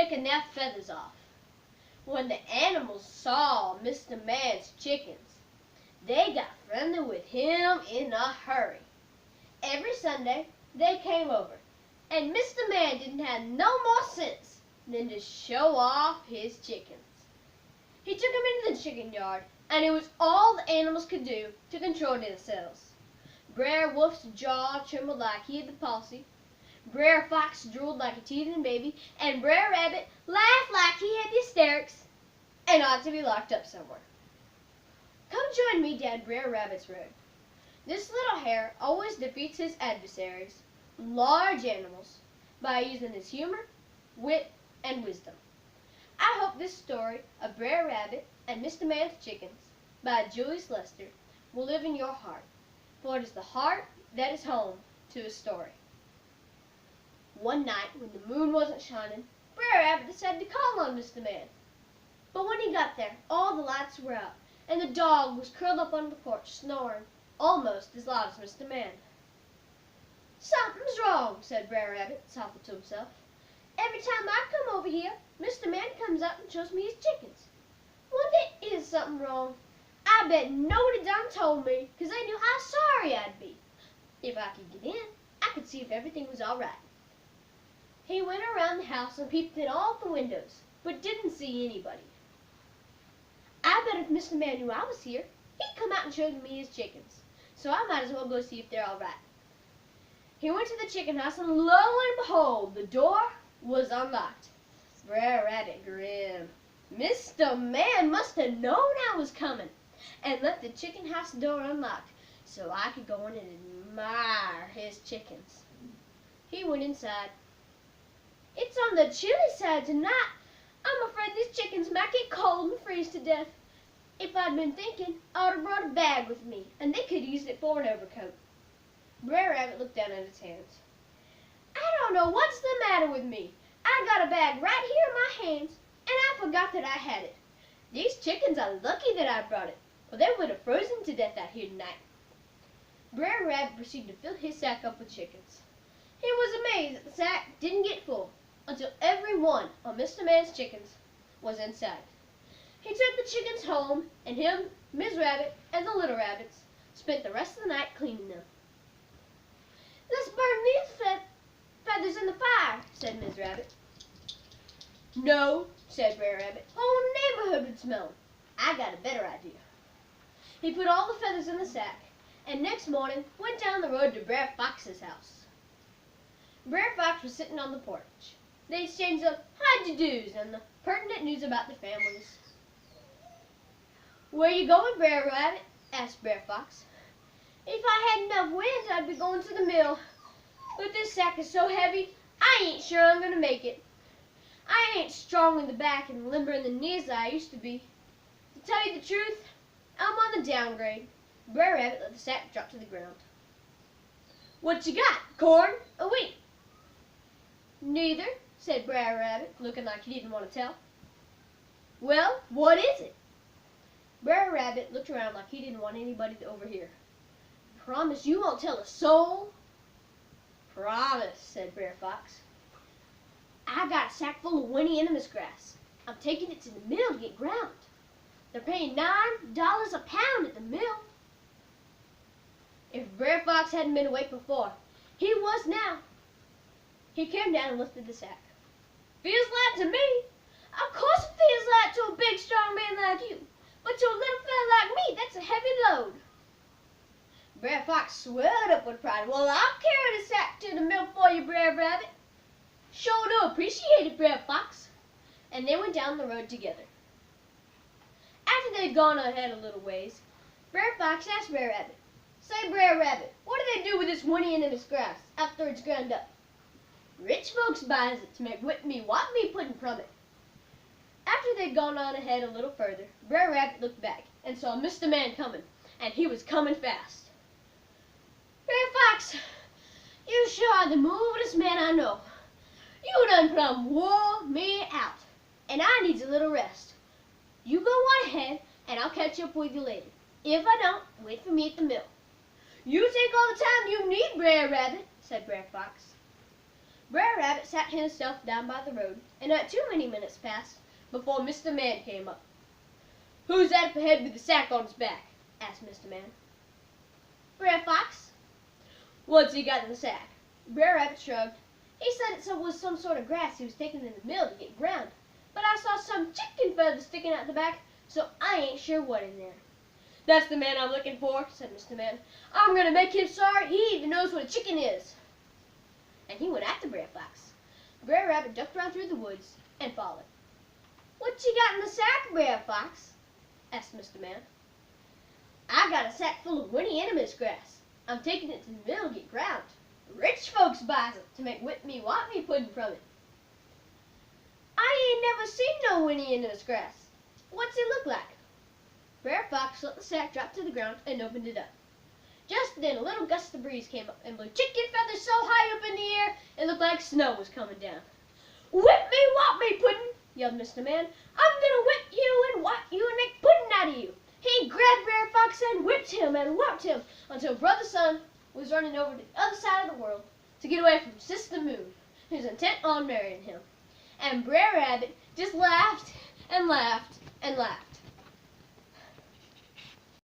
taking their feathers off. When the animals saw Mr. Man's chickens, they got friendly with him in a hurry. Every Sunday they came over, and Mr. Man didn't have no more sense than to show off his chickens. He took them into the chicken yard, and it was all the animals could do to control themselves. Brer Wolf's jaw trembled like he had the palsy. Brer Fox drooled like a teething baby, and Brer Rabbit laughed like he had the hysterics and ought to be locked up somewhere. Come join me down Brer Rabbit's road. This little hare always defeats his adversaries, large animals, by using his humor, wit, and wisdom. I hope this story of Brer Rabbit and Mr. Man's Chickens by Julius Lester will live in your heart, for it is the heart that is home to a story. One night, when the moon wasn't shining, Brer Rabbit decided to call on Mr. Man. But when he got there, all the lights were out, and the dog was curled up on the porch, snoring almost as loud as Mr. Man. "Something's wrong," said Brer Rabbit softly to himself. "Every time I come over here, Mr. Man comes up and shows me his chickens. Well, there is something wrong. I bet nobody done told me, 'cause they knew how sorry I'd be. If I could get in, I could see if everything was all right." He went around the house and peeped in all the windows, but didn't see anybody. "I bet if Mr. Man knew I was here, he'd come out and show me his chickens, so I might as well go see if they're all right." He went to the chicken house, and lo and behold, the door was unlocked. Brer Rabbit grinned. Mr. Man must have known I was coming and left the chicken house door unlocked so I could go in and admire his chickens. He went inside. "It's on the chilly side tonight. I'm afraid these chickens might get cold and freeze to death. If I'd been thinking, I would have brought a bag with me, and they could use it for an overcoat." Brer Rabbit looked down at his hands. "I don't know what's the matter with me. I got a bag right here in my hands, and I forgot that I had it. These chickens are lucky that I brought it, or they would have frozen to death out here tonight." Brer Rabbit proceeded to fill his sack up with chickens. He was amazed that the sack didn't get full until every one of Mr. Man's chickens was inside. He took the chickens home, and him, Ms. Rabbit, and the little rabbits spent the rest of the night cleaning them. "Let's burn these feathers in the fire," said Ms. Rabbit. "No," said Brer Rabbit. "The whole neighborhood would smell 'em. I got a better idea." He put all the feathers in the sack, and next morning went down the road to Brer Fox's house. Brer Fox was sitting on the porch. They exchanged the howdy-doos and the pertinent news about their families. "Where you going, Brer Rabbit?" asked Brer Fox. "If I had enough wind, I'd be going to the mill. But this sack is so heavy, I ain't sure I'm going to make it. I ain't strong in the back and limber in the knees as I used to be. To tell you the truth, I'm on the downgrade." Brer Rabbit let the sack drop to the ground. "What you got, corn or wheat?" "Neither," said Brer Rabbit, looking like he didn't want to tell. "Well, what is it?" Brer Rabbit looked around like he didn't want anybody to overhear. "Promise you won't tell a soul?" "Promise," said Brer Fox. "I got a sack full of Winnie-in-the-Miss grass. I'm taking it to the mill to get ground. They're paying $9 a pound at the mill." If Brer Fox hadn't been awake before, he was now. He came down and lifted the sack. "Feels light to me." "Of course it feels light to a big, strong man like you. But to a little fella like me, that's a heavy load." Brer Fox swelled up with pride. "Well, I'll carry the sack to the mill for you, Brer Rabbit." "Sure do appreciate it, Brer Fox." And they went down the road together. After they'd gone ahead a little ways, Brer Fox asked Brer Rabbit, "Say, Brer Rabbit, what do they do with this Winnie-in-the-Miss grass after it's ground up?" "Rich folks buys it to make whipped meat pudding from it." After they'd gone on ahead a little further, Brer Rabbit looked back and saw Mr. Man coming, and he was coming fast. "Brer Fox, you sure are the movementest man I know. You done plumb wore me out, and I needs a little rest. You go on ahead, and I'll catch up with you later. If I don't, wait for me at the mill." "You take all the time you need, Brer Rabbit," said Brer Fox. Brer Rabbit sat himself down by the road, and not too many minutes passed before Mr. Man came up. "Who's that ahead with the sack on his back?" asked Mr. Man. "Brer Fox." "What's he got in the sack?" Brer Rabbit shrugged. "He said it was some sort of grass he was taking in the mill to get ground, but I saw some chicken feathers sticking out the back, so I ain't sure what in there." "That's the man I'm looking for," said Mr. Man. "I'm going to make him sorry he even knows what a chicken is." And he went after Brer Fox. Brer Rabbit ducked around through the woods and followed. "What you got in the sack, Brer Fox?" asked Mr. Man. "I got a sack full of Winnie Enemy's grass. I'm taking it to the mill to get ground. Rich folks buys it to make whip me want me pudding from it." "I ain't never seen no Winnie Enemy's grass. What's it look like?" Brer Fox let the sack drop to the ground and opened it up. Just then a little gust of breeze came up and blew chicken feathers so high up in the air it looked like snow was coming down. "Whip me, whop me, pudding!" yelled Mr. Man. "I'm gonna whip you and whop you and make pudding out of you." He grabbed Brer Fox and whipped him and whopped him until Brother Sun was running over to the other side of the world to get away from Sister Moon, who's intent on marrying him. And Brer Rabbit just laughed and laughed and laughed.